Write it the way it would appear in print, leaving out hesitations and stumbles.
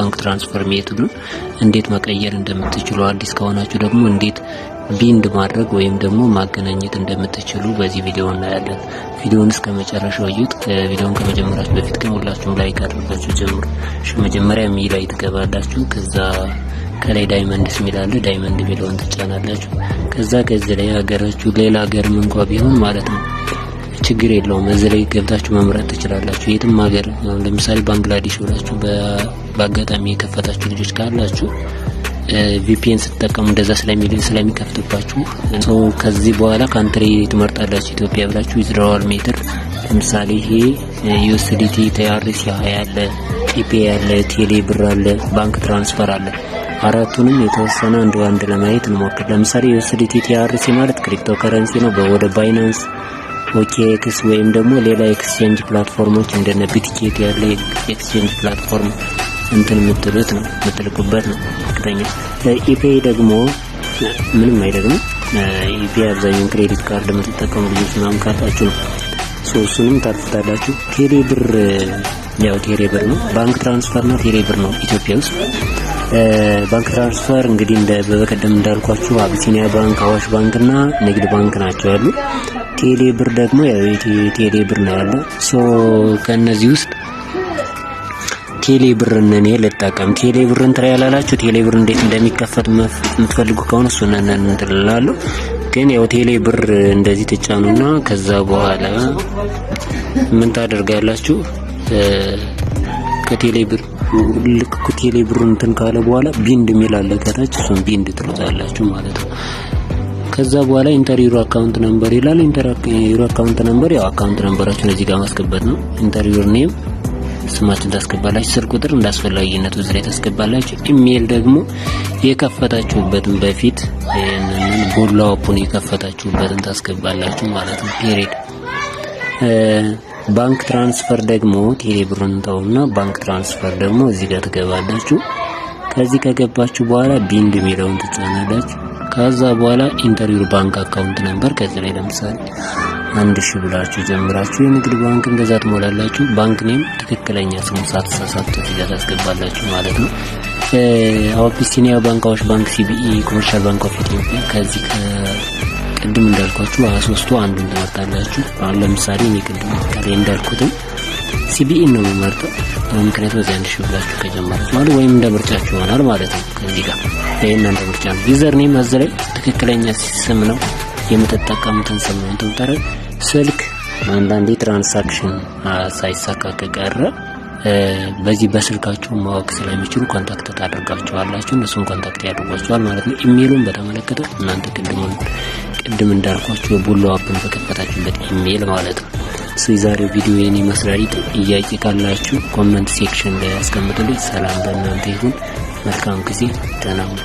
የባንክ ትራንስፈር ሜቶዱን እንዴት መቀየር እንደምትችሉ፣ አዲስ ከሆናችሁ ደግሞ እንዴት ቢንድ ማድረግ ወይም ደግሞ ማገናኘት እንደምትችሉ በዚህ ቪዲዮ እናያለን። ቪዲዮውን እስከ መጨረሻው እዩት። ቪዲዮውን ከመጀመራችሁ በፊት ግን ሁላችሁም ላይክ አድርጋችሁ ጀምሩ። መጀመሪያ ሚ ላይ ትገባላችሁ። ከዛ ከላይ ዳይመንድስ ሚላለ ዳይመንድ ሚለውን ትጫናላችሁ። ከዛ ከዚህ ላይ ሀገራችሁ ሌላ ሀገርም እንኳን ቢሆን ማለት ነው ችግር የለውም። እዚህ ላይ ገብታችሁ መምረጥ ትችላላችሁ። የትም ሀገር ለምሳሌ ባንግላዴሽ ብላችሁ በአጋጣሚ የከፈታችሁ ልጆች ካላችሁ ቪፒኤን ስትጠቀሙ እንደዛ ስለሚከፍትባችሁ ሰው ከዚህ በኋላ ካንትሪ ትመርጣላችሁ። ኢትዮጵያ ብላችሁ ዊዝድሮዋል ሜተድ ለምሳሌ ይሄ ዩኤስዲቲ ቲአርሲ 20 አለ፣ ኢፒ አለ፣ ቴሌ ብር አለ፣ ባንክ ትራንስፈር አለ። አራቱንም የተወሰነ አንድ ለማየት እንሞክር። ለምሳሌ ዩኤስዲቲ ቲአርሲ ማለት ክሪፕቶ ከረንሲ ነው። ወደ ባይናንስ ኦኬኤክስ ወይም ደግሞ ሌላ ኤክስቼንጅ ፕላትፎርሞች እንደነ ቢትጌት ያለ ኤክስቼንጅ ፕላትፎርም እንትን የምትሉት ነው የምትልኩበት ነው። እርግጠኛ ኢፔይ ደግሞ ምንም አይደለም። ኢፔይ አብዛኛውን ክሬዲት ካርድ የምትጠቀሙ ልጆች ምናምን ካላችሁ ነው እሱንም ታርፉታላችሁ። ቴሌ ብር ያው ቴሌ ብር ነው። ባንክ ትራንስፈር ነው ቴሌ ብር ነው ኢትዮጵያ ውስጥ። ባንክ ትራንስፈር እንግዲህ በቀደም እንዳልኳችሁ አቢሲኒያ ባንክ፣ አዋሽ ባንክ እና ንግድ ባንክ ናቸው ያሉ። ቴሌ ብር ደግሞ ያው ቴሌ ብር ነው ያለው። ከነዚህ ውስጥ ቴሌ ብርን እኔ ልጠቀም። ቴሌ ብርን ትራ ያላላችሁ ቴሌ ብር እንዴት እንደሚከፈት የምትፈልጉ ከሆነ እሱን እንትላላለሁ። ግን ያው ቴሌ ብር እንደዚህ ትጫኑና ከዛ በኋላ ምን ታደርጋላችሁ? ከቴሌ ብር ቴሌ ብር እንትን ካለ በኋላ ቢንድ የሚል አለ ከታች፣ እሱን ቢንድ ትሉታላችሁ ማለት ነው። ከዛ በኋላ ኢንተር ዩር አካውንት ነምበር ይላል። ኢንተር ዩር አካውንት ነምበር ያው አካውንት ነምበራችሁን እዚህ ጋር ማስገባት ነው። ኢንተር ዩር ኔም ስማችሁን ታስገባላችሁ። ስልክ ቁጥር እንዳስፈላጊነቱ እዚህ ላይ ታስገባላችሁ። ኢሜል ደግሞ የከፈታችሁበትን በፊት ይሄንን ቦላ ኦፕን የከፈታችሁበትን ታስገባላችሁ ማለት ነው። ፔሪድ ባንክ ትራንስፈር ደግሞ ቴሌ ብርን ተውና ባንክ ትራንስፈር ደግሞ እዚህ ጋር ትገባላችሁ። ከዚህ ከገባችሁ በኋላ ቢንድ የሚለውን ትጫናላችሁ። ከዛ በኋላ ኢንተር ዩር ባንክ አካውንት ነምበር ከዚህ ላይ ለምሳሌ 1000 ብላችሁ ጀምራችሁ የንግድ ባንክ እንደዛ ትሞላላችሁ። ባንክ ኔም ትክክለኛ ስሙ ሳትሳሳቱ እዚህ ጋር ታስገባላችሁ ማለት ነው። አቢሲኒያ ባንክ፣ አዋሽ ባንክ፣ ሲቢኢ፣ ኮመርሻል ባንክ ኦፍ ኢትዮጵያ ከዚህ ቅድም እንዳልኳችሁ 23ቱ አንዱን ትመርጣላችሁ። አሁን ለምሳሌ እኔ ቅድም ከላይ እንዳልኩትም ሲቢኢ ነው የምመርጠው። ምክንያቱም እዚህ 1000 ብላችሁ ከጀመራችሁ ማለት ወይም እንደ ምርጫችሁ ይሆናል ማለት ነው። ከዚህ ጋር ይሄን እንደ ምርጫ ነው። ዩዘር ኔም እዚህ ላይ ትክክለኛ ስም ነው የምትጠቀሙትን ስም ነው እንትን ስልክ አንዳንዴ ትራንሳክሽን ሳይሳካ ከቀረ በዚህ በስልካችሁ ማወቅ ስለሚችሉ ኮንታክት ታደርጋቸዋላችሁ። እነሱም ኮንታክት ያደርጓቸዋል ማለት ነው። ኢሜሉን በተመለከተ እናንተ ቅድም እንዳልኳችሁ ቦሎ አፕን በከፈታችሁበት ኢሜል ማለት ነው። የዛሬው ቪዲዮ የኔ መስራሪ ጥያቄ ካላችሁ ኮሜንት ሴክሽን ላይ አስቀምጡልኝ። ሰላም ለእናንተ ይሁን። መልካም ጊዜ። ደህና ሁኑ።